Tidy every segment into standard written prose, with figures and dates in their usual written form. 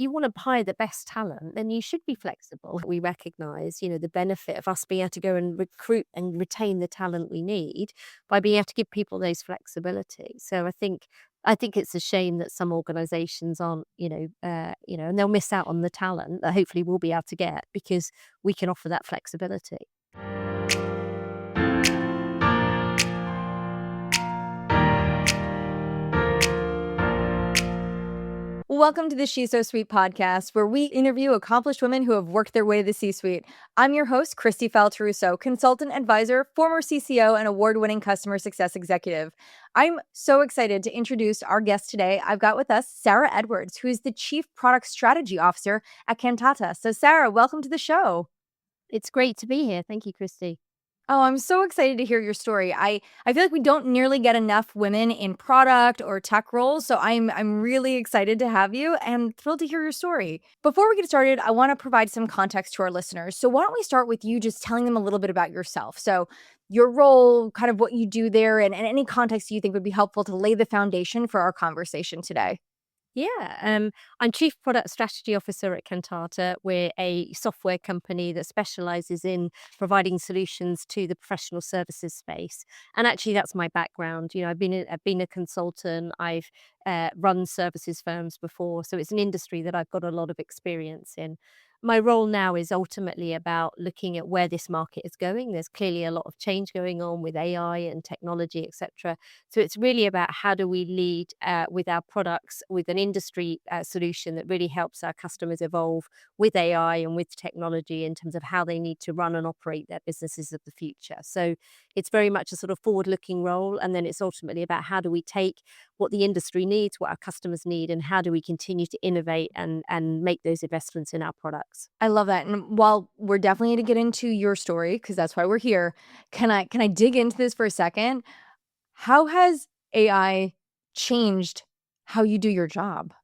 you want to hire the best talent, then you should be flexible. We recognize, the benefit of us being able to go and recruit and retain the talent we need by being able to give people those flexibility. So I think it's a shame that some organizations aren't, and they'll miss out on the talent that hopefully we'll be able to get because we can offer that flexibility. Welcome to the She's So Sweet podcast, where we interview accomplished women who have worked their way to the C-suite. I'm your host, Christy Falteruso, consultant advisor, former CCO, and award-winning customer success executive. I'm so excited to introduce our guest today. I've got with us Sarah Edwards, who is the Chief Product Strategy Officer at Kantata. So Sarah, welcome to the show. It's great to be here. Thank you, Christy. Oh, I'm so excited to hear your story. I feel like we don't nearly get enough women in product or tech roles, so I'm really excited to have you and thrilled to hear your story. Before we get started, I want to provide some context to our listeners. So why don't we start with you just telling them a little bit about yourself? So your role, kind of what you do there, and any context you think would be helpful to lay the foundation for our conversation today. Yeah, I'm Chief Product Strategy Officer at Kantata. We're a software company that specializes in providing solutions to the professional services space. And actually, that's my background. I've been a consultant. I've run services firms before, so it's an industry that I've got a lot of experience in. My role now is ultimately about looking at where this market is going. There's clearly a lot of change going on with AI and technology, etc. So it's really about how do we lead with our products, with an industry solution that really helps our customers evolve with AI and with technology in terms of how they need to run and operate their businesses of the future. So it's very much a sort of forward-looking role, and then it's ultimately about how do we take what the industry needs, what our customers need, and how do we continue to innovate and make those investments in our products. I love that. And while we're definitely going to get into your story, because that's why we're here, can I dig into this for a second? How has AI changed how you do your job?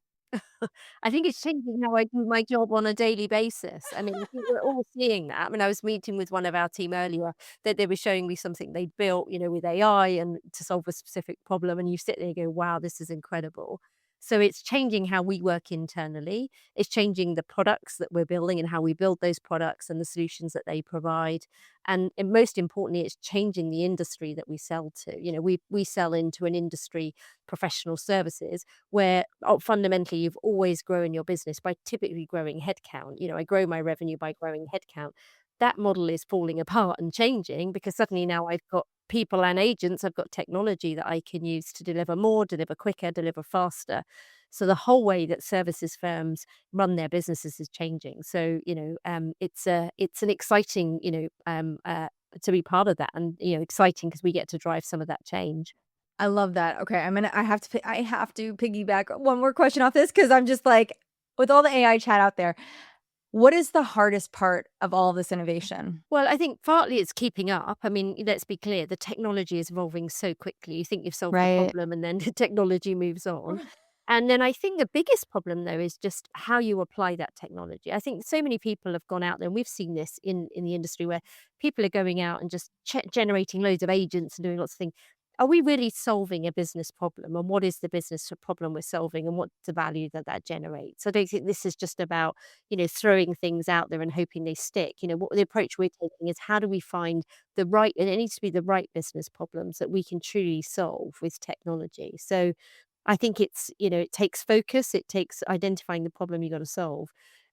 I think it's changing how I do my job on a daily basis. I mean, I think we're all seeing that. I mean, I was meeting with one of our team earlier that they were showing me something they'd built, with AI and to solve a specific problem. And you sit there and go, wow, this is incredible. So it's changing how we work internally. It's changing the products that we're building and how we build those products and the solutions that they provide. And most importantly, it's changing the industry that we sell to. We sell into an industry, professional services, where fundamentally you've always grown your business by typically growing headcount. I grow my revenue by growing headcount. That model is falling apart and changing because suddenly now I've got people and agents, I've got technology that I can use to deliver more, deliver quicker, deliver faster. So the whole way that services firms run their businesses is changing. So it's an exciting to be part of that, and exciting because we get to drive some of that change. I love that. Okay, I have to piggyback one more question off this because I'm just like, with all the AI chat out there, what is the hardest part of all this innovation? Well, I think partly it's keeping up. I mean, let's be clear, the technology is evolving so quickly. You think you've solved the Right. problem and then the technology moves on. And then I think the biggest problem, though, is just how you apply that technology. I think so many people have gone out there, and we've seen this in the industry where people are going out and just generating loads of agents and doing lots of things. Are we really solving a business problem? And what is the business problem we're solving? And what's the value that that generates? I don't think this is just about, throwing things out there and hoping they stick. What the approach we're taking is how do we find the right, and it needs to be the right business problems that we can truly solve with technology. So I think it takes focus, it takes identifying the problem you got to solve.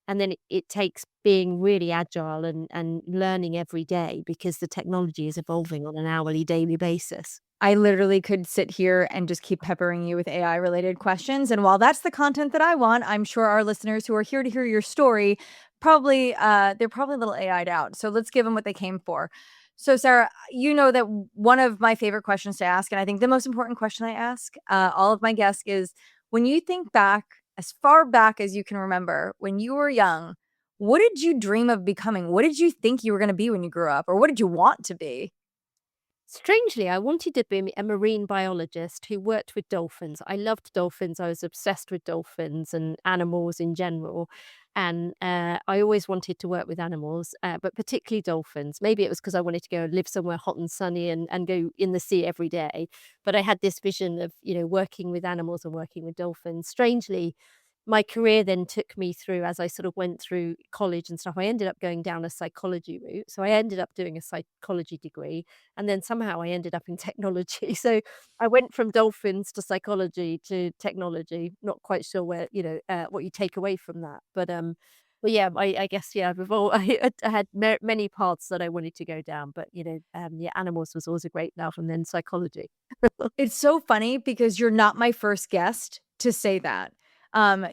And then it takes being really agile and learning every day because the technology is evolving on an hourly, daily basis. I literally could sit here and just keep peppering you with AI related questions. And while that's the content that I want, I'm sure our listeners who are here to hear your story they're probably a little AI'd out. So let's give them what they came for. So Sarah, you know that one of my favorite questions to ask, and I think the most important question I ask all of my guests is, when you think back as far back as you can remember, when you were young, what did you dream of becoming? What did you think you were going to be when you grew up, or what did you want to be? Strangely, I wanted to be a marine biologist who worked with dolphins. I loved dolphins. I was obsessed with dolphins and animals in general. And I always wanted to work with animals, but particularly dolphins. Maybe it was because I wanted to go and live somewhere hot and sunny and go in the sea every day. But I had this vision of, working with animals and working with dolphins. Strangely, my career then took me through as I sort of went through college and stuff, I ended up going down a psychology route. So I ended up doing a psychology degree, and then somehow I ended up in technology. So I went from dolphins to psychology to technology. Not quite sure where, what you take away from that. But yeah, I guess, yeah, we've all I had many paths that I wanted to go down, but, yeah, animals was always a great love, and then psychology. It's so funny because you're not my first guest to say that.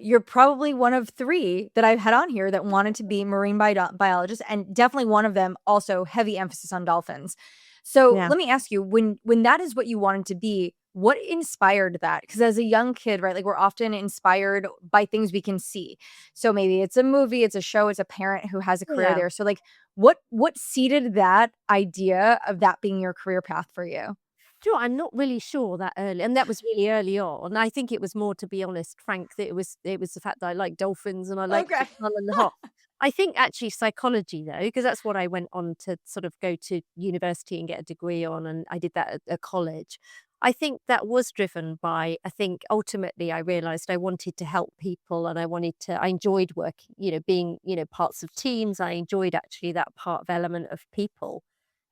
You're probably one of 3 that I've had on here that wanted to be marine biologists, and definitely one of them also heavy emphasis on dolphins. So Yeah. let me ask you, when that is what you wanted to be, what inspired that? Because as a young kid, right, like we're often inspired by things we can see. So maybe it's a movie, it's a show, it's a parent who has a career Yeah. there. So like, what seeded that idea of that being your career path for you? Do you know what? I'm not really sure that early, and that was really early on. I think it was more, to be honest, Frank, that it was the fact that I like dolphins and I like the Okay. smell and the hot. I think actually psychology though, because that's what I went on to sort of go to university and get a degree on, and I did that at college. I think that was driven by, I think ultimately I realized I wanted to help people and I enjoyed working, being, parts of teams. I enjoyed actually that part of element of people.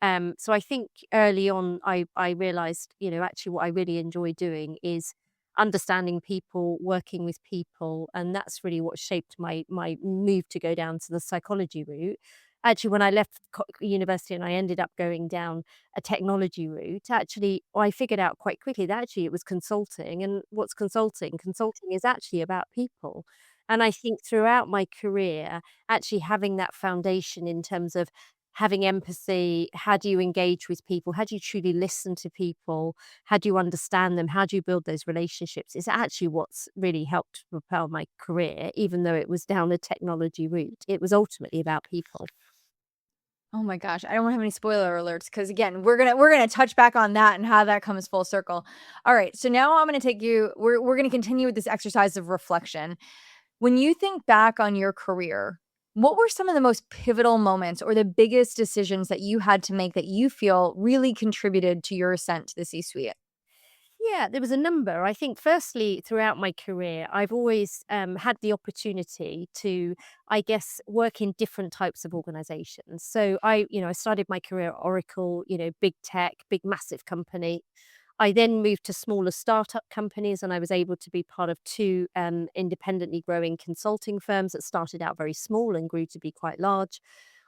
So I think early on, I realized, actually what I really enjoy doing is understanding people, working with people, and that's really what shaped my move to go down to the psychology route. Actually, when I left university and I ended up going down a technology route, actually, I figured out quite quickly that actually it was consulting. And what's consulting? Consulting is actually about people. And I think throughout my career, actually having that foundation in terms of having empathy, how do you engage with people? How do you truly listen to people? How do you understand them? How do you build those relationships? Is actually what's really helped propel my career, even though it was down a technology route. It was ultimately about people. Oh my gosh, I don't wanna have any spoiler alerts because again, we're gonna touch back on that and how that comes full circle. All right, so now I'm gonna take you we're gonna continue with this exercise of reflection. When you think back on your career, what were some of the most pivotal moments or the biggest decisions that you had to make that you feel really contributed to your ascent to the C-suite? Yeah, there was a number. I think, firstly, throughout my career, I've always had the opportunity to, I guess, work in different types of organizations. So I started my career at Oracle, big tech, big, massive company. I then moved to smaller startup companies, and I was able to be part of 2 independently growing consulting firms that started out very small and grew to be quite large.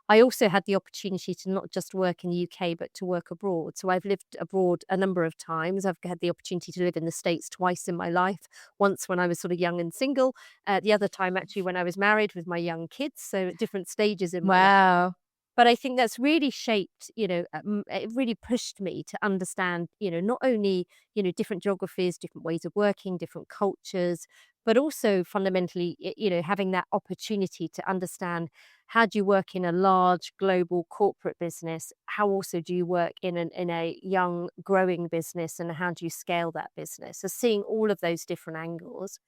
I also had the opportunity to not just work in the UK, but to work abroad. So I've lived abroad a number of times. I've had the opportunity to live in the States twice in my life. Once when I was sort of young and single, the other time actually when I was married with my young kids. So at different stages in my life. Wow. But I think that's really shaped, it really pushed me to understand, not only, different geographies, different ways of working, different cultures, but also fundamentally, having that opportunity to understand how do you work in a large global corporate business? How also do you work in a young growing business, and how do you scale that business? So seeing all of those different angles,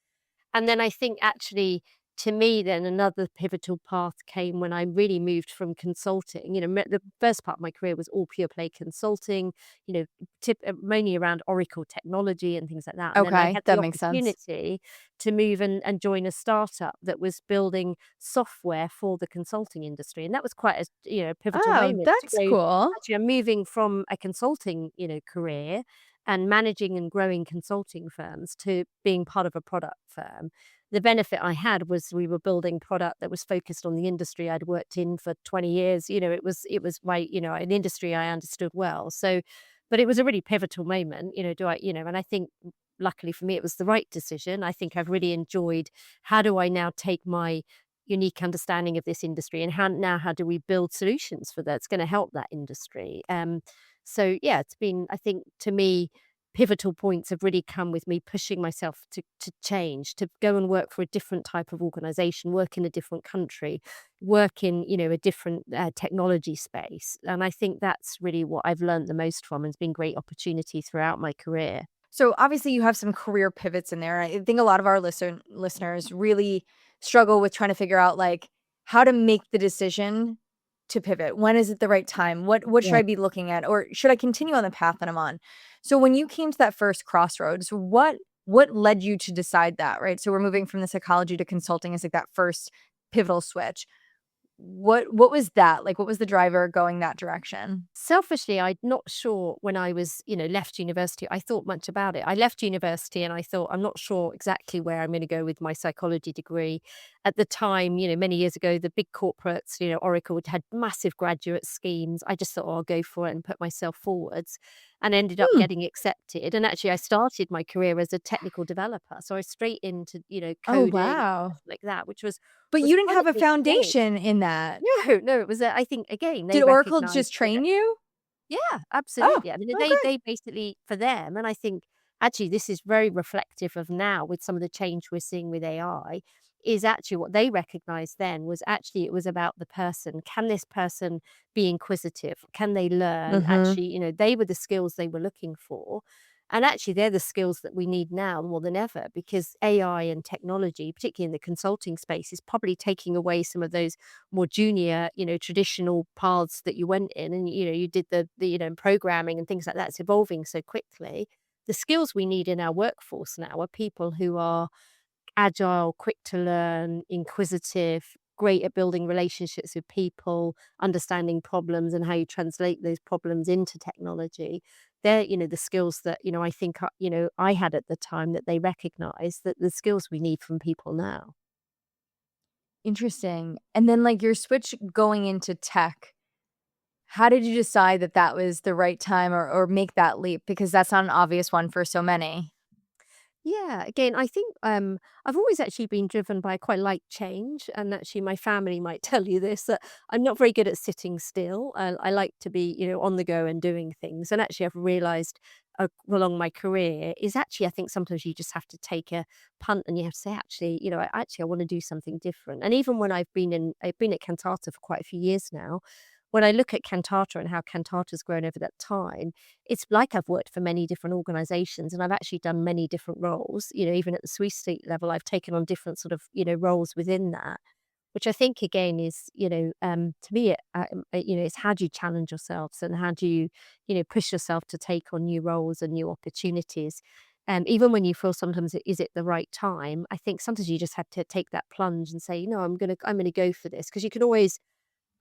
and then I think actually, to me, then another pivotal path came when I really moved from consulting. The first part of my career was all pure play consulting, mainly around Oracle technology and things like that. And then I Okay, had the that makes sense. opportunity to move and join a startup that was building software for the consulting industry. And that was quite a, pivotal Oh, moment to that's go, cool. actually, I'm moving from a consulting, career and managing and growing consulting firms to being part of a product firm. The benefit I had was we were building product that was focused on the industry I'd worked in for 20 years. It was my, an industry I understood well. So, but it was a really pivotal moment, and I think luckily for me it was the right decision. I think I've really enjoyed, how do I now take my unique understanding of this industry, and how do we build solutions for that? It's going to help that industry. So yeah, it's been, I think, to me, pivotal points have really come with me pushing myself to change, to go and work for a different type of organization, work in a different country, work in, a different technology space. And I think that's really what I've learned the most from, and it's been great opportunity throughout my career. So obviously you have some career pivots in there. I think a lot of our listeners really struggle with trying to figure out like how to make the decision to pivot. When is it the right time? What should Yeah. I be looking at? Or should I continue on the path that I'm on? So when you came to that first crossroads, what What led you to decide that, right? So we're moving from the psychology to consulting as like that first pivotal switch. What was that? Like, what was the driver going that direction? Selfishly, I'm not sure when I was, left university, I thought much about it. I left university and I thought, I'm not sure exactly where I'm going to go with my psychology degree. At the time, many years ago, the big corporates, Oracle had massive graduate schemes. I just thought, oh, I'll go for it and put myself forwards and ended up Hmm. getting accepted. And actually, I started my career as a technical developer. So I was straight into, Oh, coding and wow. stuff like that, which was, But was you didn't quite a have a big thing. foundation in that. No, no, it was, I think, again, they Did Oracle recognized just that. train you? Yeah, Oh, absolutely. I mean, oh, they great. basically for them, and I think actually this is very reflective of now with some of the change we're seeing with AI, is actually what they recognized then was actually it was about the person. Can this person be inquisitive? Can they learn? Mhm. Actually, they were the skills they were looking for. And actually, they're the skills that we need now more than ever because AI and technology, particularly in the consulting space, is probably taking away some of those more junior, traditional paths that you went in and, you did programming and things like that. It's evolving so quickly. The skills we need in our workforce now are people who are agile, quick to learn, inquisitive, great at building relationships with people, understanding problems and how you translate those problems into technology. They're, the skills that, I think, I had at the time that they recognize that the skills we need from people now. Interesting. And then, like, your switch going into tech, how did you decide that that was the right time or make that leap? Because that's not an obvious one for so many. Yeah, again, I think I've always actually been driven by quite like change, and actually, my family might tell you this that I'm not very good at sitting still. I like to be, on the go and doing things. And actually, I've realised along my career is actually I think sometimes you just have to take a punt and you have to say, actually, I want to do something different. And even when I've been at Cantata for quite a few years now. When I look at Cantata and how Cantata's grown over that time, it's like I've worked for many different organizations and I've actually done many different roles, even at the C-suite level, I've taken on different sort of, roles within that, which I think again is, to me, it's how do you challenge yourselves and how do you, push yourself to take on new roles and new opportunities. Even when you feel sometimes is it the right time, I think sometimes you just have to take that plunge and say, no, I'm gonna go for this because you can always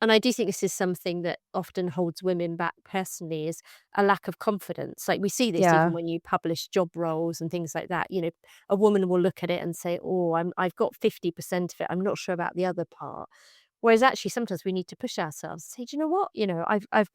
and I do think this is something that often holds women back personally is a lack of confidence. Like we see this even Yeah. when you publish job roles and things like that. A woman will look at it and say, "Oh, I've got 50% of it. I'm not sure about the other part." Whereas actually sometimes we need to push ourselves. Say, "Do you know what? I've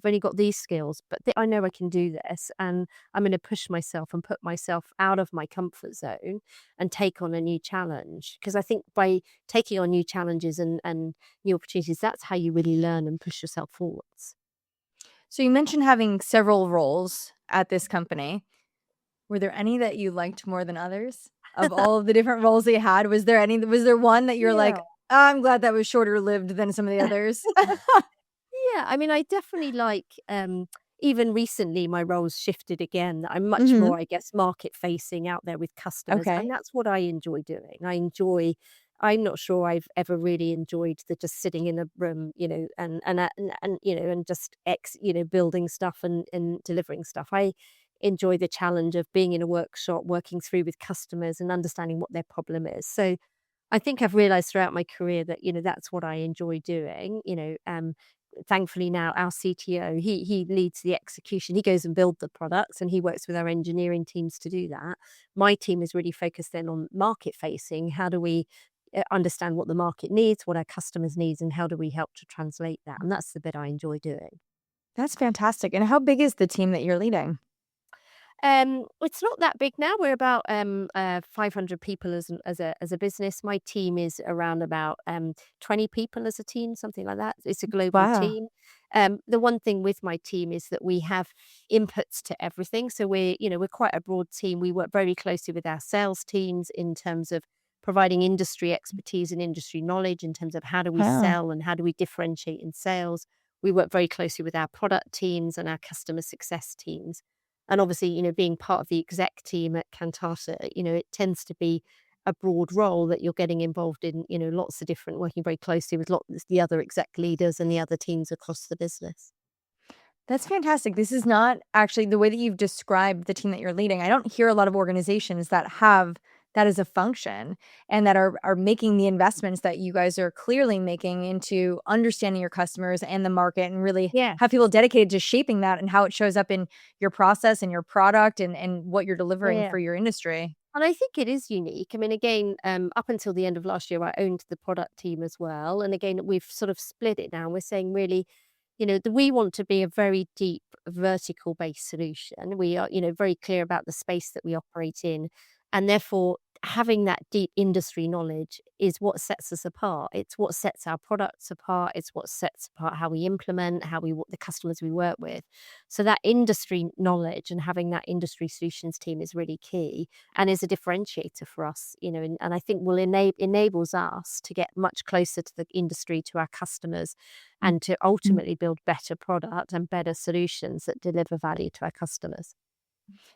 only got these skills, but I know I can do this, and I'm going to push myself and put myself out of my comfort zone and take on a new challenge." Because I think by taking on new challenges and new opportunities, that's how you really learn and push yourself forwards. So you mentioned having several roles at this company. Were there any that you liked more than others? Of all of the different roles they had, was there one that you're Yeah. like, "Oh, I'm glad that was shorter lived than some of the others?" Yeah, I mean, I definitely like, even recently my roles shifted again. I'm much Mhm. more, I guess, market facing out there with customers, and Okay. that's what I enjoy doing. I'm not sure I've ever really enjoyed the just sitting in a room, and just building stuff and delivering stuff. I enjoy the challenge of being in a workshop, working through with customers and understanding what their problem is. So I think I've realized throughout my career that, that's what I enjoy doing, thankfully now our CTO, he leads the execution. He goes and builds the products and he works with our engineering teams to do that. My team is really focused then on market facing. How do we understand what the market needs, what our customers needs, and how do we help to translate that? And that's the bit I enjoy doing. That's fantastic. And how big is the team that you're leading? It's not that big now. We're about 500 people as a business. My team is around about 20 people as a team, something like that. It's a global Wow. team. The one thing with my team is that we have inputs to everything. So we're quite a broad team. We work very closely with our sales teams in terms of providing industry expertise and industry knowledge in terms of how do we Wow. sell and how do we differentiate in sales. We work very closely with our product teams and our customer success teams. And obviously, being part of the exec team at Kantata, it tends to be a broad role that you're getting involved in, lots of different working very closely with lots the other exec leaders and the other teams across the business. That's fantastic. This is not actually the way that you've described the team that you're leading. I don't hear a lot of organizations that have that as a function and that are making the investments that you guys are clearly making into understanding your customers and the market and really Yeah, have people dedicated to shaping that and how it shows up in your process and your product and what you're delivering yeah. for your industry. And I think it is unique. I mean, again, up until the end of last year, I owned the product team as well. And again, we've sort of split it now. We're saying really, we want to be a very deep vertical based solution. We are, very clear about the space that we operate in. And therefore, having that deep industry knowledge is what sets us apart. It's what sets our products apart. It's what sets apart how we implement, the customers we work with. So that industry knowledge and having that industry solutions team is really key and is a differentiator for us, and I think will enables us to get much closer to the industry, to our customers, and to ultimately build better product and better solutions that deliver value to our customers.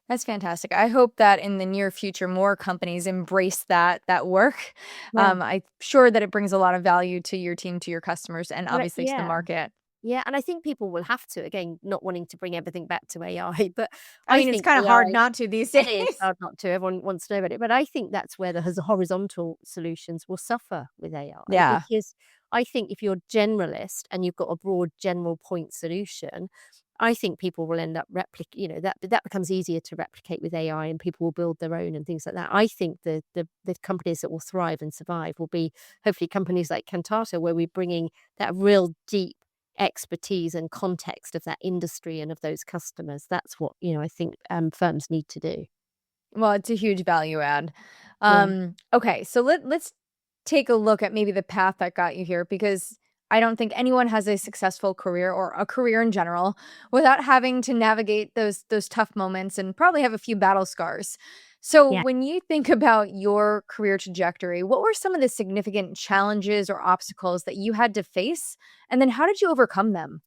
That's fantastic. I hope that in the near future, more companies embrace that work. Yeah. I'm sure that it brings a lot of value to your team, to your customers, and Well, obviously to the yeah. market. Yeah, and I think people will have to, again, not wanting to bring everything back to AI, but I I mean, it's think kind of hard AI. not to these It is days. hard not to, everyone wants to know about it, but I think that's where the horizontal solutions will suffer with AI, Yeah. because I think if you're generalist and you've got a broad general point solution, I think people will end up that becomes easier to replicate with AI and people will build their own and things like that. I think the companies that will thrive and survive will be hopefully companies like Kantata, where we're bringing that real deep expertise and context of that industry and of those customers. That's what, I think, firms need to do. Well, it's a huge value add. Yeah. Okay, so let's take a look at maybe the path that got you here because I don't think anyone has a successful career or a career in general without having to navigate those tough moments and probably have a few battle scars. So Yeah. when you think about your career trajectory, what were some of the significant challenges or obstacles that you had to face? And then how did you overcome them?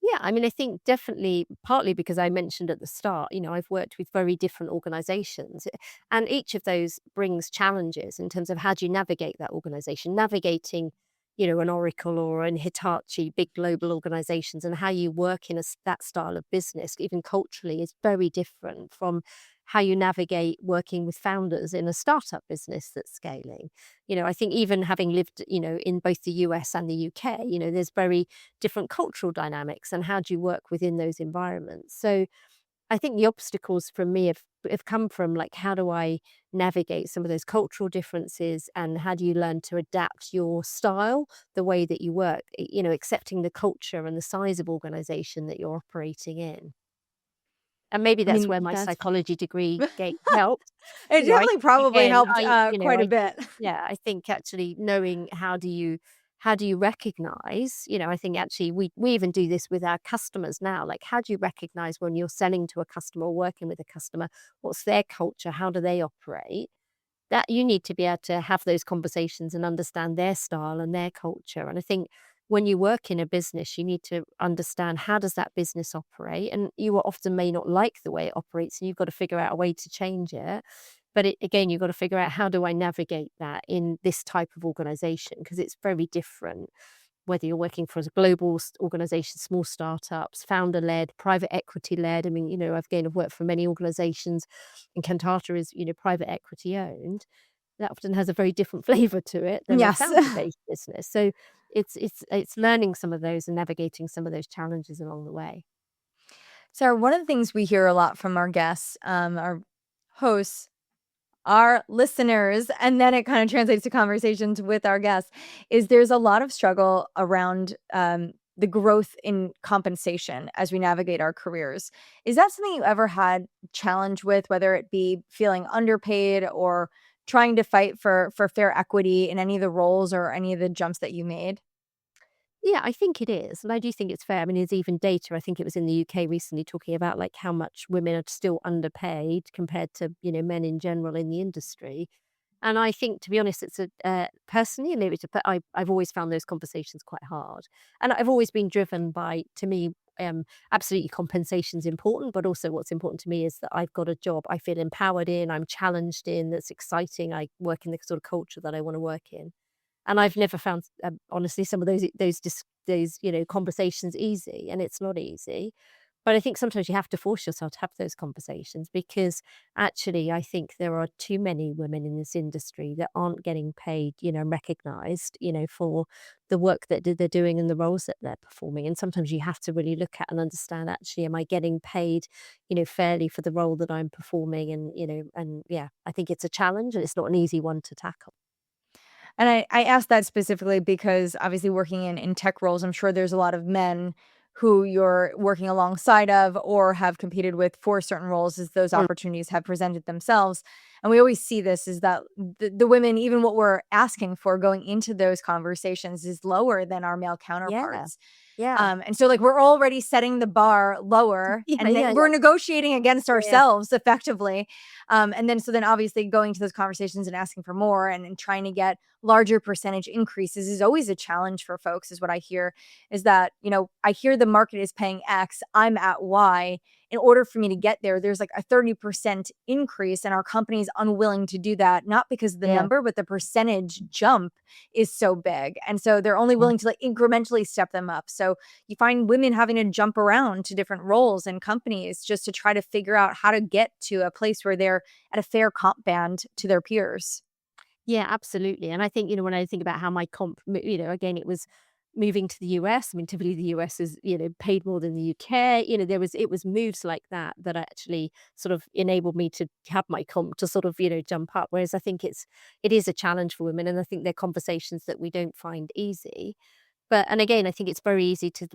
Yeah, I mean, I think definitely partly because I mentioned at the start, I've worked with very different organizations, and each of those brings challenges in terms of how do you navigate that organization, navigating, an Oracle or an Hitachi, big global organizations, and how you work in that style of business, even culturally, is very different from how you navigate working with founders in a startup business that's scaling. I think even having lived, in both the US and the UK, there's very different cultural dynamics and how do you work within those environments. So I think the obstacles for me have come from like how do I navigate some of those cultural differences and how do you learn to adapt your style, the way that you work, accepting the culture and the size of organization that you're operating in. And maybe I that's mean, where my that's psychology degree helped. it I definitely think probably again, helped quite a I think bit. yeah, I think actually knowing how do you recognize, I think actually we even do this with our customers now. Like how do you recognize when you're selling to a customer or working with a customer, what's their culture? How do they operate? That you need to be able to have those conversations and understand their style and their culture. And I think when you work in a business, you need to understand how does that business operate, and you often may not like the way it operates, and you've got to figure out a way to change it. But again, you've got to figure out how do I navigate that in this type of organization because it's very different whether you're working for a global organization, small startups, founder led, private equity led. I mean, I've worked for many organizations, and Cantata is, private equity owned. That often has a very different flavor to it than a Yes. founder based business. So it's learning some of those and navigating some of those challenges along the way. So one of the things we hear a lot from our guests, our hosts, our listeners, and then it kind of translates to conversations with our guests, is there's a lot of struggle around the growth in compensation as we navigate our careers. Is that something you ever had challenge with, whether it be feeling underpaid or trying to fight for fair equity in any of the roles or any of the jumps that you made? Yeah, I think it is, and I do think it's fair. I mean, there's even data, I think it was in the UK recently talking about, like, how much women are still underpaid compared to, men in general in the industry. And I think, to be honest, it's personally, and maybe I've always found those conversations quite hard. And I've always been driven by, to me, absolutely compensation's important, but also what's important to me is that I've got a job I feel empowered in, I'm challenged in, that's exciting. I work in the sort of culture that I want to work in. And I've never found, honestly, some of those conversations easy, and it's not easy. But I think sometimes you have to force yourself to have those conversations because actually I think there are too many women in this industry that aren't getting paid, and recognized, for the work that they're doing and the roles that they're performing. And sometimes you have to really look at and understand, actually, am I getting paid, fairly for the role that I'm performing? And yeah, I think it's a challenge and it's not an easy one to tackle. And I asked that specifically because obviously working in tech roles, I'm sure there's a lot of men who you're working alongside of or have competed with for certain roles as those Mm. opportunities have presented themselves. And we always see this is that the women, even what we're asking for going into those conversations is lower than our male Yeah. counterparts. Yeah. And so like we're already setting the bar lower Yeah. and Yeah. then we're negotiating against Yeah. ourselves effectively. And then so then obviously going to those conversations and asking for more and trying to get larger percentage increases is always a challenge for folks, is what I hear, is that, I hear the market is paying X, I'm at Y. In order for me to get there, there's like a 30% increase, and our company's unwilling to do that, not because of the Yeah. number, but the percentage jump is so big. And so they're only Yeah. willing to like incrementally step them up. So you find women having to jump around to different roles and companies just to try to figure out how to get to a place where they're at a fair comp band to their peers. Yeah, absolutely. And I think, when I think about how my again, it was moving to the US. I mean, typically the US is, paid more than the UK. It was moves like that that actually sort of enabled me to have my comp to sort of, jump up. Whereas I think it is a challenge for women. And I think they're conversations that we don't find easy. But and again, I think it's very easy to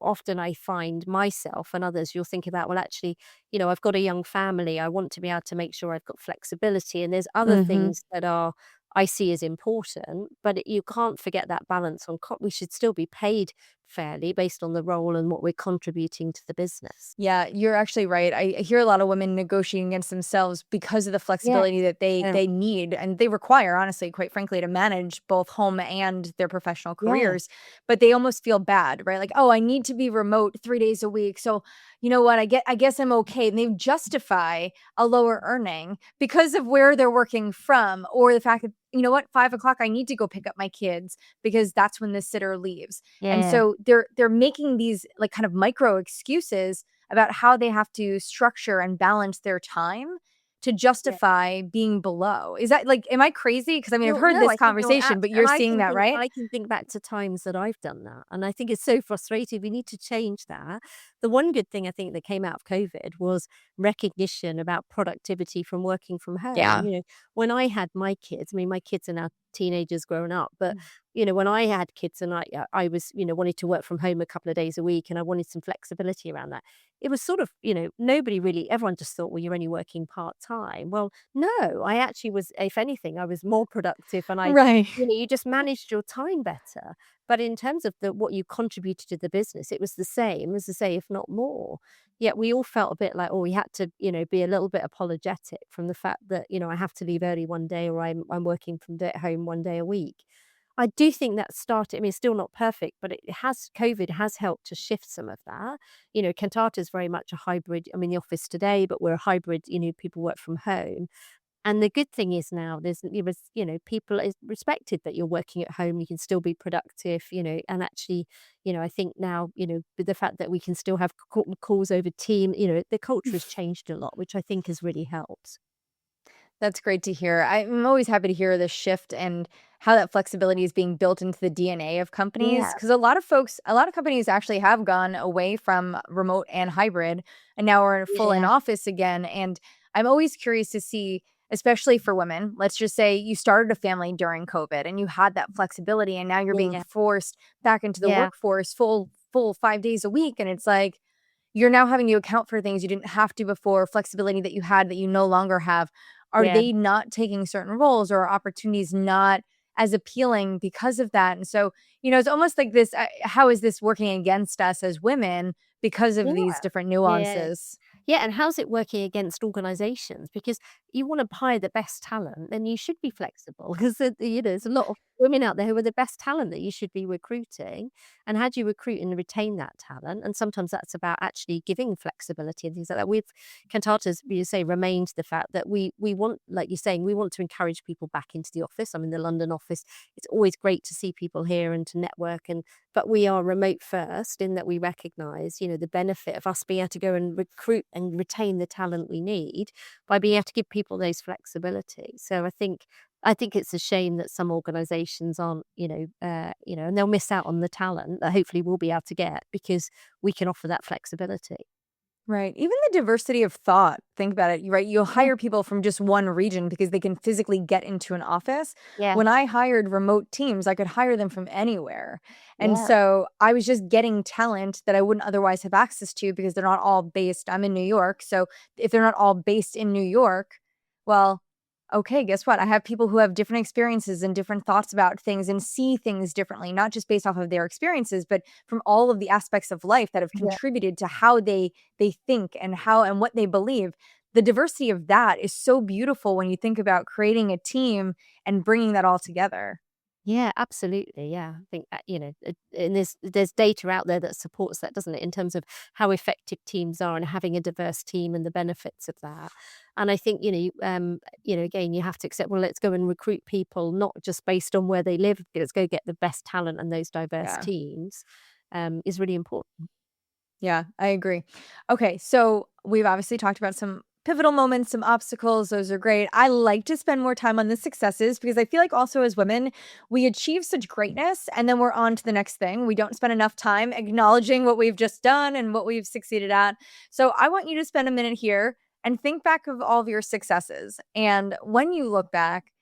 often I find myself and others, you'll think about, well, actually, I've got a young family. I want to be able to make sure I've got flexibility. And there's other Mhm. things that are I see as important, but you can't forget that balance we should still be paid fairly based on the role and what we're contributing to the business. Yeah, you're actually right. I hear a lot of women negotiating against themselves because of the Yeah. flexibility that they Yeah. they need and they require, honestly, quite frankly, to manage both home and their professional Yeah. careers. But they almost feel bad, right? Like, oh, I need to be remote 3 days a week. So you know what? I guess I'm okay. And they justify a lower earning because of where they're working from, or the fact that, you know what, 5 o'clock, I need to go pick up my kids because that's when the sitter leaves. And Yeah. so they're making these like kind of micro excuses about how they have to structure and balance their time to Yeah. justify being below. Is that like, am I crazy? Because I mean, I've Well, heard no, this I think you're conversation, but you're seeing that, right? I can think back to times that I've done that, and I think it's so frustrating. We need to change that. The one good thing I think that came out of COVID was recognition about productivity from working from home. Yeah. When I had my kids, I mean, my kids are now teenagers growing up, but when I had kids and I was, wanted to work from home a couple of days a week and I wanted some flexibility around that. It was sort of, nobody really, everyone just thought, well, you're only working part time. Well, no, I actually was, if anything, I was more productive and Right. you just managed your time better. But in terms of what you contributed to the business, it was the same, as I say, if not more. Yet we all felt a bit like, oh, we had to, be a little bit apologetic from the fact that, I have to leave early one day or I'm working from home one day a week. I do think that started, I mean, it's still not perfect, but COVID has helped to shift some of that. Cantata is very much a hybrid. I'm in the office today, but we're a hybrid, people work from home. And the good thing is now people is respected that you're working at home, you can still be productive, and actually, I think now, with the fact that we can still have calls over team, the culture has changed a lot, which I think has really helped. That's great to hear. I'm always happy to hear the shift and how that flexibility is being built into the DNA of companies. Yeah. Because a lot of companies actually have gone away from remote and hybrid and now are full in Yeah. office again. And I'm always curious to see, especially for women, let's just say you started a family during COVID and you had that flexibility and now you're being Yeah. forced back into the Yeah. workforce full 5 days a week. And it's like, you're now having to account for things you didn't have to before, flexibility that you had that you no longer have. Are Yeah. they not taking certain roles or opportunities not as appealing because of that? And so, it's almost like this how is this working against us as women because of Yeah. these different Yeah. nuances? Yeah, and how's it working against organizations? Because you wanna hire the best talent, then you should be flexible because, there's a lot of women out there who are the best talent that you should be recruiting, and how do you recruit and retain that talent? And sometimes that's about actually giving flexibility and things like that. We've Cantata's, you say, remained the fact that we want, like you're saying, we want to encourage people back into the office. I'm in the London office. It's always great to see people here and to network, and but we are remote first in that we recognise, the benefit of us being able to go and recruit and retain the talent we need by being able to give people those flexibility. So I think it's a shame that some organisations aren't, and they'll miss out on the talent that hopefully we'll be able to get because we can offer that flexibility. Right. Even the diversity of thought, think about it, right? You'll Yeah, hire people from just one region because they can physically get into an office. yeah, When I hired remote teams, I could hire them from anywhere. And yeah, so I was just getting talent that I wouldn't otherwise have access to because they're not all based. I'm in New York. So if they're not all based in New York, well, okay, guess what? I have people who have different experiences and different thoughts about things and see things differently, not just based off of their experiences, but from all of the aspects of life that have yeah. contributed to how they think and how and what they believe. The diversity of that is so beautiful when you think about creating a team and bringing that all together. Yeah, absolutely. Yeah, I think that, and there's data out there that supports that, doesn't it, in terms of how effective teams are and having a diverse team and the benefits of that. And I think again, you have to accept. Well, let's go and recruit people not just based on where they live. Let's go get the best talent and those diverse Yeah. teams. Is really important. Yeah, I agree. Okay, so we've obviously talked about some pivotal moments, some obstacles. Those are great. I like to spend more time on the successes because I feel like also as women, we achieve such greatness and then we're on to the next thing. We don't spend enough time acknowledging what we've just done and what we've succeeded at. So I want you to spend a minute here and think back of all of your successes. And when you look back,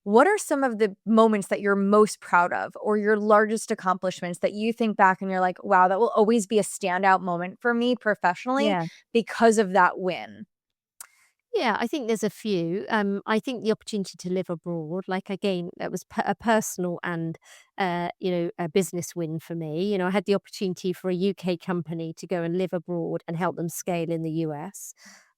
what are some of the moments that you're most proud of or your largest accomplishments that you think back and you're like, wow, that will always be a standout moment for me professionally Yeah. because of that win? Yeah, I think there's a few. I think the opportunity to live abroad, like again, that was a personal and a business win for me. I had the opportunity for a UK company to go and live abroad and help them scale in the US.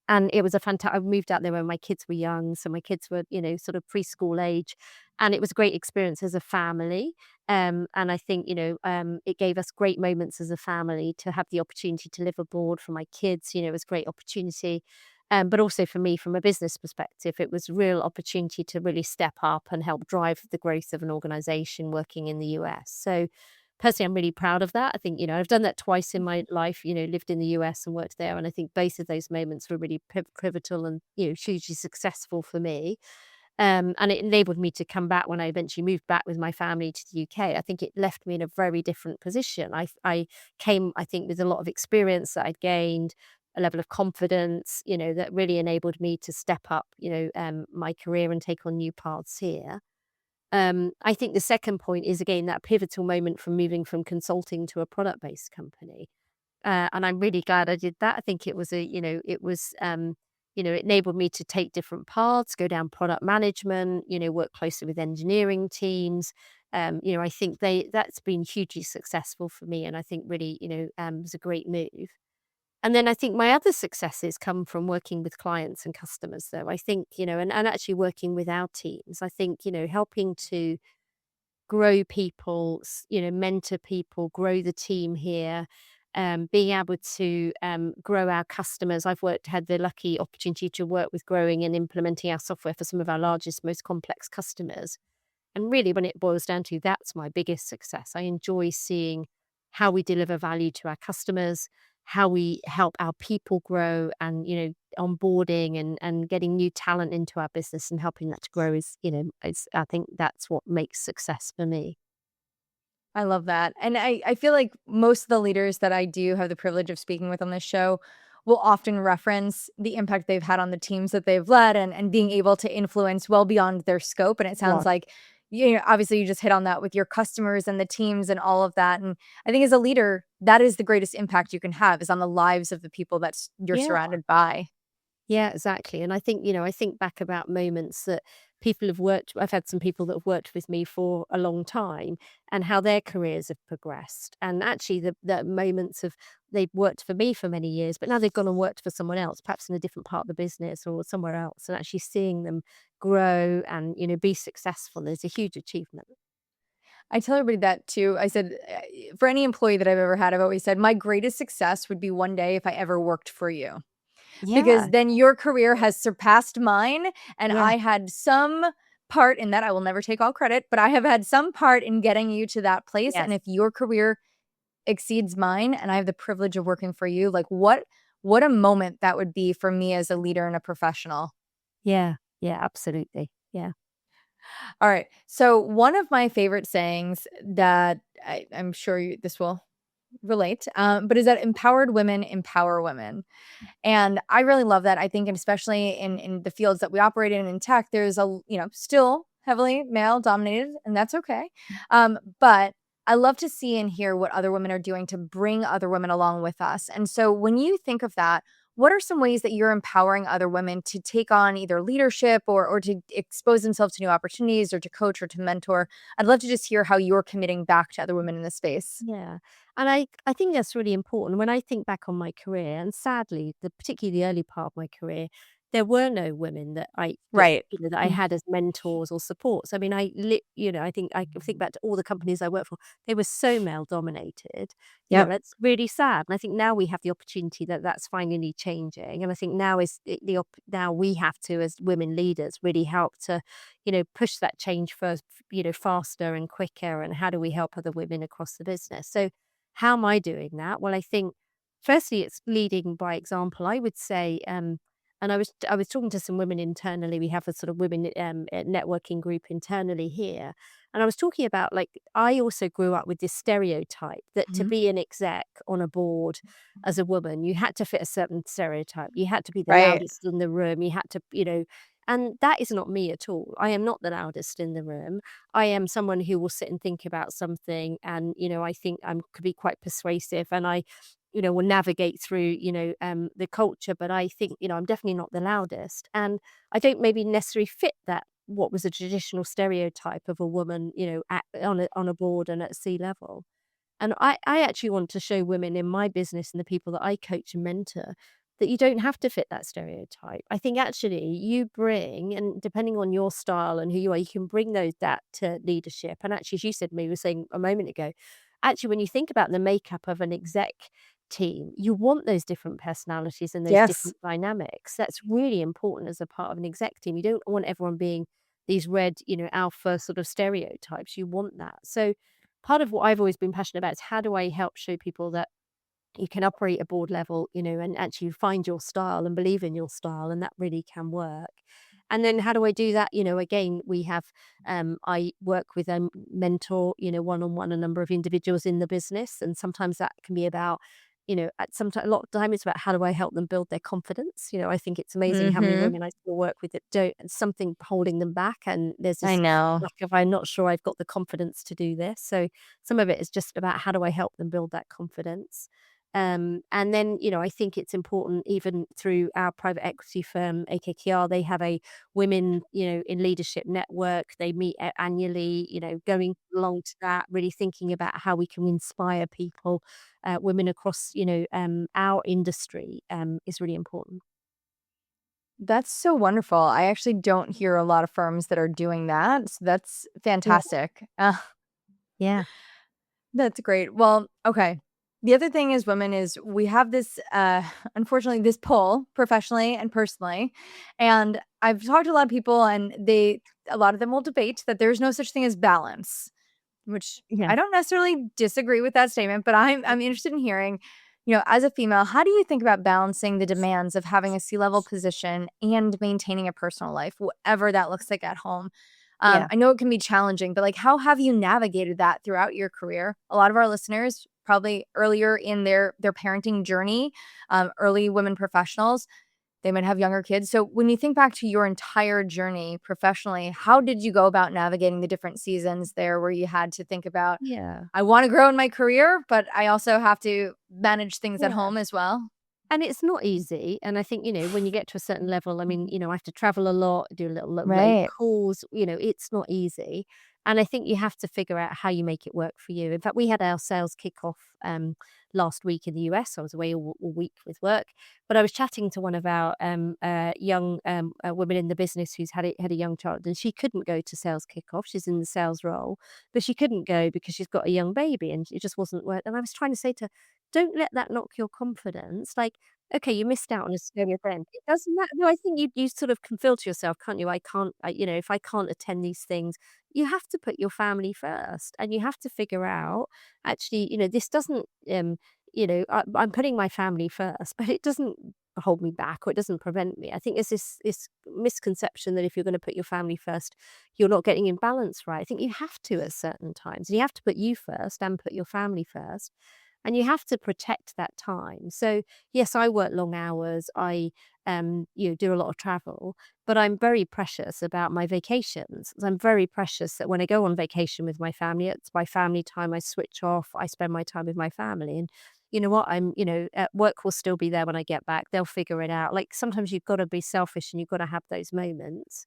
And it was a fantastic. I moved out there when my kids were young, so my kids were, sort of preschool age, and it was a great experience as a family. And I think, it gave us great moments as a family to have the opportunity to live abroad for my kids. It was a great opportunity. But also for me, from a business perspective, it was a real opportunity to really step up and help drive the growth of an organization working in the US. So personally, I'm really proud of that. I think, I've done that twice in my life, lived in the US and worked there. And I think both of those moments were really pivotal and, hugely successful for me. And it enabled me to come back when I eventually moved back with my family to the UK. I think it left me in a very different position. I came, I think, with a lot of experience that I'd gained, a level of confidence, that really enabled me to step up, my career and take on new paths here. I think the second point is again that pivotal moment from moving from consulting to a product based company. And I'm really glad I did that. I think it was it enabled me to take different paths, go down product management, work closely with engineering teams. I think that's been hugely successful for me, and I think really, was a great move. And then I think my other successes come from working with clients and customers, though. I think, and actually working with our teams. I think, helping to grow people, mentor people, grow the team here, being able to grow our customers. Had the lucky opportunity to work with growing and implementing our software for some of our largest, most complex customers. And really, when it boils down to, that's my biggest success. I enjoy seeing how we deliver value to our customers, how we help our people grow, and onboarding and getting new talent into our business and helping that to grow I think that's what makes success for me. I love that. And I feel like most of the leaders that I do have the privilege of speaking with on this show will often reference the impact they've had on the teams that they've led and being able to influence well beyond their scope. And it Yeah. sounds like, obviously you just hit on that with your customers and the teams and all of that. And I think as a leader, that is the greatest impact you can have is on the lives of the people that you're Yeah. surrounded by. Yeah, exactly. And I think, I think back about moments that I've had some people that have worked with me for a long time and how their careers have progressed. And actually the moments of they've worked for me for many years, but now they've gone and worked for someone else, perhaps in a different part of the business or somewhere else, and actually seeing them grow and, be successful is a huge achievement. I tell everybody that too. I said, for any employee that I've ever had, I've always said, my greatest success would be one day if I ever worked for you, Yeah, because then your career has surpassed mine. And yeah, I had some part in that. I will never take all credit, but I have had some part in getting you to that place. And yes, if your career exceeds mine and I have the privilege of working for you, like what a moment that would be for me as a leader and a professional. yeah, yeah, absolutely. Yeah, All right. So one of my favorite sayings that I'm sure this will relate, but is that empowered women empower women. And I really love that. I think, and especially in the fields that we operate in tech, there's still heavily male dominated, and that's okay. But I love to see and hear what other women are doing to bring other women along with us. And so when you think of that, what are some ways that you're empowering other women to take on either leadership or to expose themselves to new opportunities or to coach or to mentor? I'd love to just hear how you're committing back to other women in this space. yeah. And I think that's really important. When I think back on my career, and sadly, particularly the early part of my career, there were no women Right. that I had as mentors or supports. I mean, I think I can think back to all the companies I worked for, they were so male dominated. Yep. That's really sad. And I think now we have the opportunity that that's finally changing. And I think now now we have to, as women leaders, really help to, push that change first, faster and quicker. And how do we help other women across the business? So how am I doing that? Well, I think firstly it's leading by example. I would say, and I was talking to some women internally. We have a sort of women networking group internally here, and I was talking about like I also grew up with this stereotype that to Mhm. be an exec on a board as a woman, you had to fit a certain stereotype. You had to be the Right. loudest in the room. You had to, and that is not me at all. I am not the loudest in the room. I am someone who will sit and think about something, and I think I could be quite persuasive, and I will navigate through, the culture. But I think, I'm definitely not the loudest. And I don't maybe necessarily fit that what was a traditional stereotype of a woman, on a board and at sea level. And I actually want to show women in my business and the people that I coach and mentor that you don't have to fit that stereotype. I think actually you bring, and depending on your style and who you are, you can bring that to leadership. And actually, as you said, me was saying a moment ago, actually, when you think about the makeup of an exec team, you want those different personalities and those Yes. different dynamics. That's really important as a part of an exec team. You don't want everyone being these red, alpha sort of stereotypes. You want that. So part of what I've always been passionate about is how do I help show people that you can operate at board level, and actually find your style and believe in your style, and that really can work. And then how do I do that? Again, we have, I work with a mentor, one-on-one a number of individuals in the business. And sometimes that can be about, a lot of time it's about how do I help them build their confidence? I think it's amazing how many Mhm. women I still work with that don't, and something holding them back. And there's I this know. lack of, I'm not sure I've got the confidence to do this. So some of it is just about how do I help them build that confidence. And then, I think it's important even through our private equity firm, AKKR, they have a women, in leadership network. They meet annually, going along to that, really thinking about how we can inspire people, women across, our industry is really important. That's so wonderful. I actually don't hear a lot of firms that are doing that, so that's Yeah. fantastic. Yeah. That's great. Well, okay. The other thing as women is we have this, unfortunately, this pull professionally and personally. And I've talked to a lot of people, and a lot of them will debate that there's no such thing as balance, which Yeah. I don't necessarily disagree with that statement, but I'm interested in hearing, as a female, how do you think about balancing the demands of having a C-level position and maintaining a personal life, whatever that looks like at home? Yeah. I know it can be challenging, but like, how have you navigated that throughout your career? A lot of our listeners, probably earlier in their parenting journey, early women professionals, they might have younger kids. So when you think back to your entire journey professionally, how did you go about navigating the different seasons there where you had to think about, Yeah. I want to grow in my career, but I also have to manage things at Yeah. home as well? And it's not easy, and I think, when you get to a certain level, I mean, I have to travel a lot, do a little late Right. calls, it's not easy, and I think you have to figure out how you make it work for you. In fact, we had our sales kickoff, last week in the US. I was away all week with work, but I was chatting to one of our, young, women in the business who's had a young child, and she couldn't go to sales kickoff. She's in the sales role, but she couldn't go because she's got a young baby, and it just wasn't work and I was trying to say to her, "Don't let that knock your confidence." Like, okay, you missed out on a scary event. It doesn't matter. No, I think you sort of can feel to yourself, can't you? If I can't attend these things, you have to put your family first, and you have to figure out, actually, this doesn't, I'm putting my family first, but it doesn't hold me back or it doesn't prevent me. I think there's this misconception that if you're going to put your family first, you're not getting in balance right. I think you have to at certain times. And you have to put you first and put your family first. And you have to protect that time. So yes, I work long hours. I do a lot of travel, but I'm very precious about my vacations. I'm very precious that when I go on vacation with my family, it's my family time. I switch off. I spend my time with my family. And you know what? Work will still be there when I get back. They'll figure it out. Like sometimes you've got to be selfish and you've got to have those moments.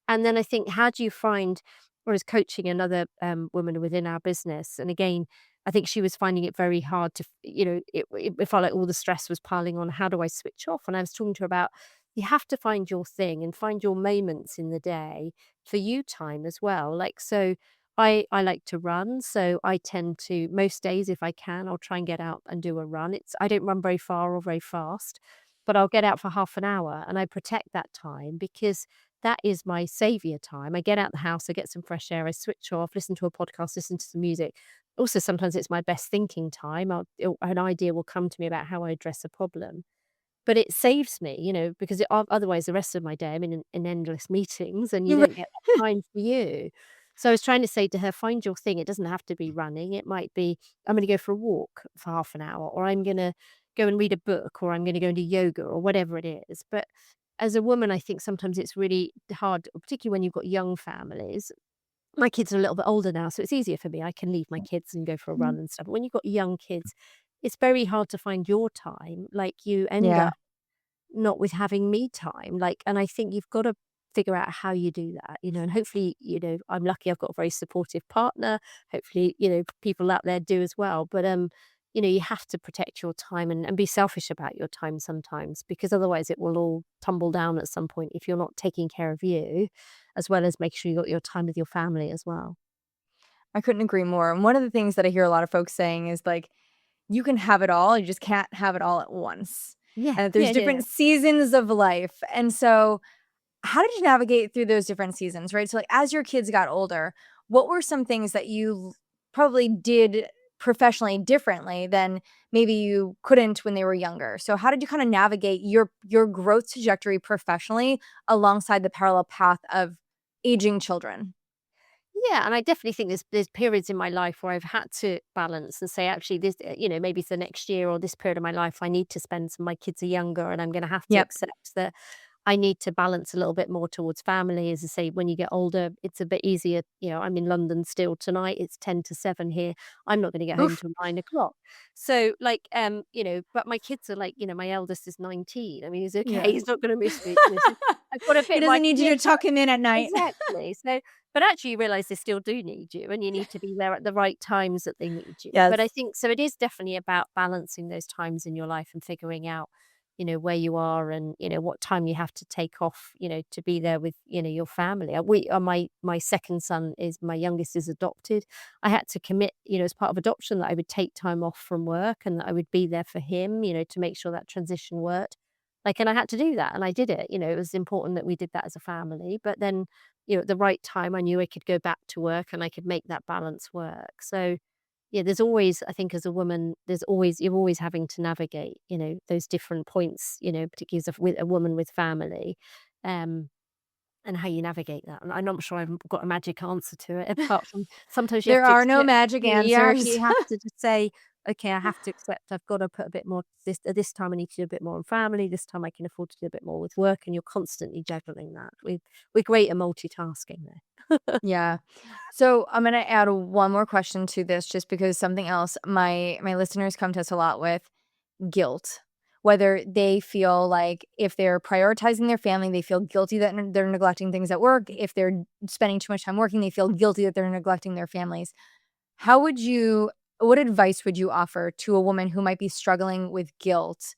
And then I think, how do you find, or as coaching another woman within our business, and again, I think she was finding it very hard to, it felt like all the stress was piling on. How do I switch off? And I was talking to her about, you have to find your thing and find your moments in the day for you time as well. Like, so I like to run. So I tend to, most days, if I can, I'll try and get out and do a run. I don't run very far or very fast, but I'll get out for half an hour and I protect that time because that is my savior time. I get out the house, I get some fresh air, I switch off, listen to a podcast, listen to some music. Also, sometimes it's my best thinking time. An idea will come to me about how I address a problem. But it saves me, because otherwise the rest of my day I'm in endless meetings and you don't get that time for you. So I was trying to say to her, find your thing. It doesn't have to be running. It might be, I'm going to go for a walk for half an hour, or I'm going to go and read a book, or I'm going to go and do yoga, or whatever it is. But as a woman, I think sometimes it's really hard, particularly when you've got young families. My kids are a little bit older now, so it's easier for me. I can leave my kids and go for a run and stuff. But when you've got young kids, it's very hard to find your time. Like, you end Yeah. up not with having me time. Like, and I think you've got to figure out how you do that, and hopefully, I'm lucky I've got a very supportive partner. Hopefully, people out there do as well. But you have to protect your time and be selfish about your time sometimes, because otherwise it will all tumble down at some point if you're not taking care of you, as well as make sure you got your time with your family as well. I couldn't agree more. And one of the things that I hear a lot of folks saying is like, you can have it all, you just can't have it all at once. Yeah, And that there's yeah, yeah. different seasons of life. And so, how did you navigate through those different seasons, right? So, like, as your kids got older, what were some things that you probably did professionally differently than maybe you couldn't when they were younger? So, how did you kind of navigate your growth trajectory professionally alongside the parallel path of aging children? Yeah, and I definitely think there's periods in my life where I've had to balance and say, actually, this, maybe it's the next year or this period of my life, I need to spend some. My kids are younger, and I'm going to have to Yep. accept that I need to balance a little bit more towards family. As I say, when you get older, it's a bit easier. I'm in London still tonight. It's 10 to 7 here. I'm not going to get home Oof. till 9 o'clock. So, like, but my kids are like, my eldest is 19. I mean, he's okay. Yeah. He's not going to miss me. So I've got to He fit my doesn't need you to commitment. tuck him in at night. Exactly. So, but actually you realize they still do need you, and you need to be there at the right times that they need you. But I Yes. think, so it is definitely about balancing those times in your life and figuring out, where you are, and, what time you have to take off, to be there with, your family. My second son is my youngest is adopted. I had to commit, as part of adoption, that I would take time off from work and that I would be there for him, to make sure that transition worked. Like, and I had to do that, and I did it. It was important that we did that as a family. But then, at the right time, I knew I could go back to work and I could make that balance work. So, yeah, there's always, I think, as a woman, you're always having to navigate, those different points, particularly as with a woman with family, um, and how you navigate that. And I'm not sure I've got a magic answer to it, apart from sometimes you have There to are no accept, magic answers. you have to just say, okay, I have to accept I've got to put a bit more, this time I need to do a bit more on family, this time I can afford to do a bit more with work, and you're constantly juggling that. We're great at multitasking there. Yeah. So I'm gonna add one more question to this just because something else my listeners come to us a lot with, guilt. whether they feel like if they're prioritizing their family, they feel guilty that they're neglecting things at work. If they're spending too much time working, they feel guilty that they're neglecting their families. What advice would you offer to a woman who might be struggling with guilt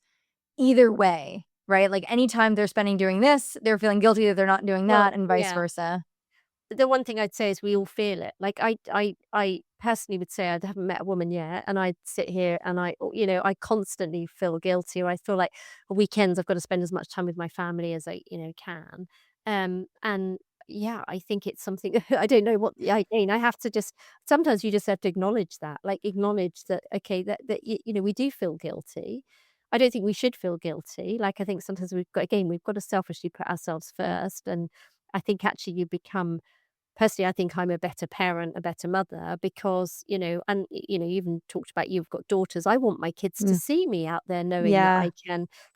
either way, right? Like anytime they're spending doing this, they're feeling guilty that they're not doing Well, that, and vice yeah. versa. The one thing I'd say is we all feel it. Like I personally would say I haven't met a woman yet, and I'd sit here and I constantly feel guilty, or I feel like weekends I've got to spend as much time with my family as I can. And yeah, I think it's something I don't know what I mean. I have to just sometimes you just have to acknowledge that, like acknowledge that okay, that we do feel guilty. I don't think we should feel guilty. Like I think sometimes we've got to selfishly put ourselves first, and I think actually you become personally, I think I'm a better parent, a better mother because and you even talked about you've got daughters. I want my kids to Mm. see me out there knowing that Yeah,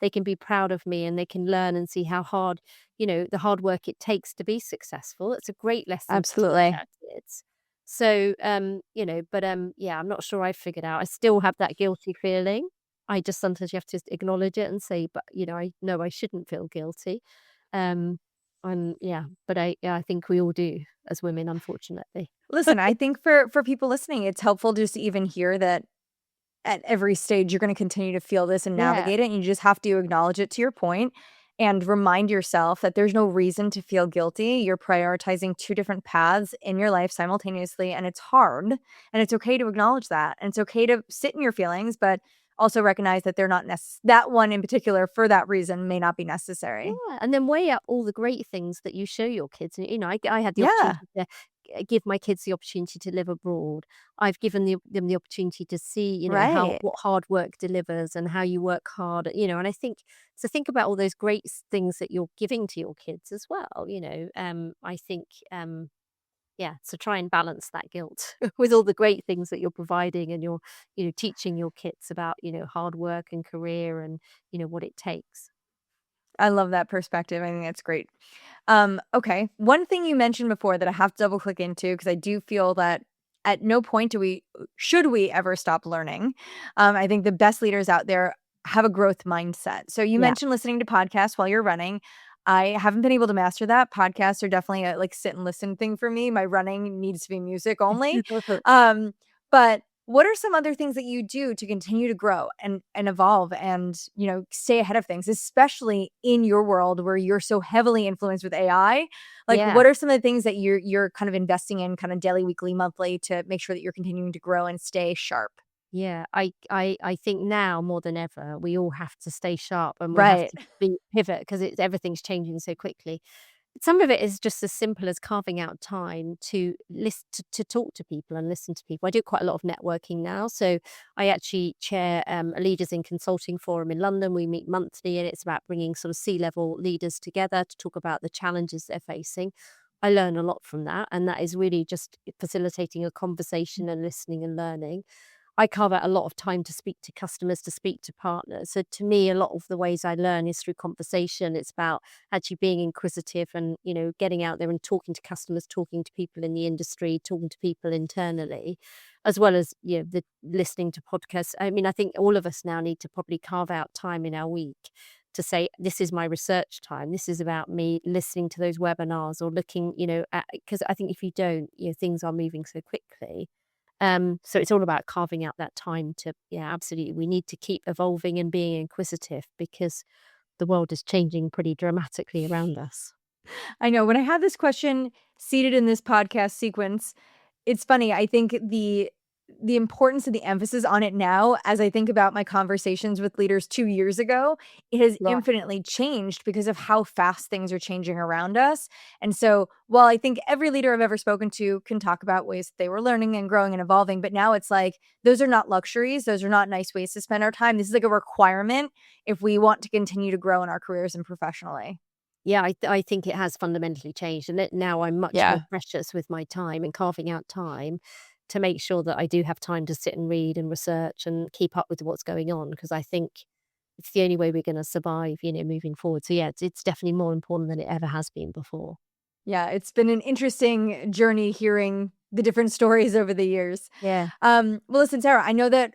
they can be proud of me and they can learn and see how hard the hard work it takes to be successful. It's a great lesson to teach absolutely. our kids. So, but yeah, I'm not sure I've figured out. I still have that guilty feeling. I just sometimes you have to acknowledge it and say, but I know I shouldn't feel guilty. Um, and yeah, but I think we all do as women, unfortunately. Listen, I think for people listening, it's helpful just to even hear that at every stage, you're gonna continue to feel this and Yeah. navigate it, and you just have to acknowledge it to your point and remind yourself that there's no reason to feel guilty. You're prioritizing 2 different paths in your life simultaneously, and it's hard, and it's okay to acknowledge that, and it's okay to sit in your feelings, but also recognize that they're not that one in particular, for that reason, may not be necessary. Yeah, and then weigh up all the great things that you show your kids. I had the Yeah, opportunity to give my kids the opportunity to live abroad. I've given them the opportunity to see how right. what hard work delivers and how you work hard. And I think so think about all those great things that you're giving to your kids as well. I think yeah, so try and balance that guilt with all the great things that you're providing and you're teaching your kids about hard work and career and what it takes. I love that perspective. I think that's great. Okay. One thing you mentioned before that I have to double click into because I do feel that at no point should we ever stop learning. I think the best leaders out there have a growth mindset. So you Yeah. mentioned listening to podcasts while you're running. I haven't been able to master that. Podcasts are definitely a like sit and listen thing for me. My running needs to be music only. Um, but what are some other things that you do to continue to grow and evolve and, stay ahead of things, especially in your world where you're so heavily influenced with AI? Like, Yeah. what are some of the things that you're kind of investing in kind of daily, weekly, monthly to make sure that you're continuing to grow and stay sharp? Yeah, I think now more than ever, we all have to stay sharp and we have Right. to be pivot because it's everything's changing so quickly. Some of it is just as simple as carving out time to to talk to people and listen to people. I do quite a lot of networking now, so I actually chair a leaders in consulting forum in London. We meet monthly, and it's about bringing sort of C-level leaders together to talk about the challenges they're facing. I learn a lot from that, and that is really just facilitating a conversation and listening and learning. I carve out a lot of time to speak to customers, to speak to partners. So to me, a lot of the ways I learn is through conversation. It's about actually being inquisitive and getting out there and talking to customers, talking to people in the industry, talking to people internally, as well as the listening to podcasts. I mean, I think all of us now need to probably carve out time in our week to say, this is my research time. This is about me listening to those webinars or looking at, because I think if you don't things are moving so quickly. So it's all about carving out that time to, yeah, absolutely. We need to keep evolving and being inquisitive because the world is changing pretty dramatically around us. I know when I have this question seated in this podcast sequence, it's funny. I think the importance of the emphasis on it now, as I think about my conversations with leaders 2 years ago, it has Right. infinitely changed because of how fast things are changing around us. And so, while I think every leader I've ever spoken to can talk about ways that they were learning and growing and evolving, but now it's like those are not luxuries. Those are not nice ways to spend our time. This is like a requirement if we want to continue to grow in our careers and professionally. Yeah, I think it has fundamentally changed, and now I'm much more Yeah. precious with my time and carving out time to make sure that I do have time to sit and read and research and keep up with what's going on because I think it's the only way we're going to survive moving forward. So yeah, it's definitely more important than it ever has been before. Yeah, it's been an interesting journey hearing the different stories over the years. Yeah. Well, listen, Sarah, I know that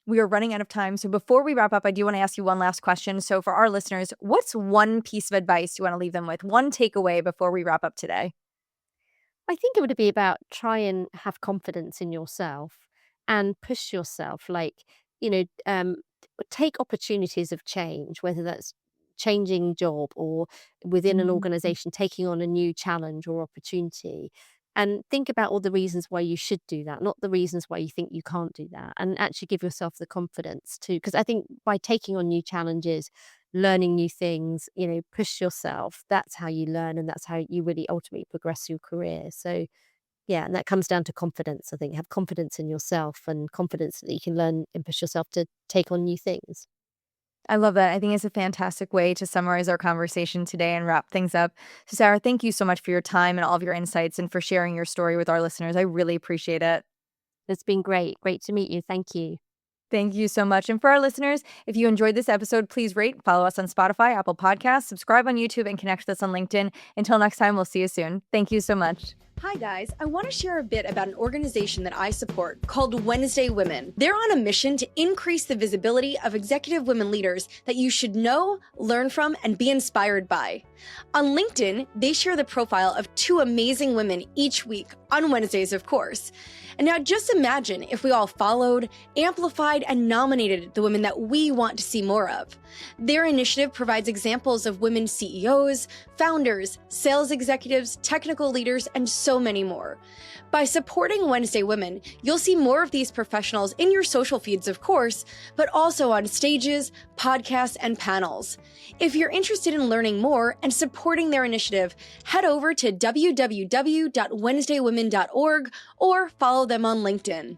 We are running out of time. So before we wrap up, I do want to ask you one last question. So for our listeners, what's one piece of advice you want to leave them with? One takeaway before we wrap up today? I think it would be about try and have confidence in yourself and push yourself. You know, um, take opportunities of change, whether that's changing job or within an Mhm. organization, taking on a new challenge or opportunity. And think about all the reasons why you should do that, not the reasons why you think you can't do that. And actually give yourself the confidence to, because I think by taking on new challenges, learning new things, push yourself. That's how you learn and that's how you really ultimately progress your career. So, yeah, and that comes down to confidence, I think. Have confidence in yourself and confidence that you can learn and push yourself to take on new things. I love that. I think it's a fantastic way to summarize our conversation today and wrap things up. So, Sarah, thank you so much for your time and all of your insights and for sharing your story with our listeners. I really appreciate it. It's been great. Great to meet you. Thank you. Thank you so much. And for our listeners, if you enjoyed this episode, please rate, follow us on Spotify, Apple Podcasts, subscribe on YouTube, and connect with us on LinkedIn. Until next time, we'll see you soon. Thank you so much. Hi, guys. I want to share a bit about an organization that I support called Wednesday Women. They're on a mission to increase the visibility of executive women leaders that you should know, learn from, and be inspired by. On LinkedIn, they share the profile of two amazing women each week, on Wednesdays, of course. And now just imagine if we all followed, amplified, and nominated the women that we want to see more of. Their initiative provides examples of women CEOs, founders, sales executives, technical leaders, and so many more. By supporting Wednesday Women, you'll see more of these professionals in your social feeds, of course, but also on stages, podcasts, and panels. If you're interested in learning more and supporting their initiative, head over to www.wednesdaywomen.org or follow them on LinkedIn.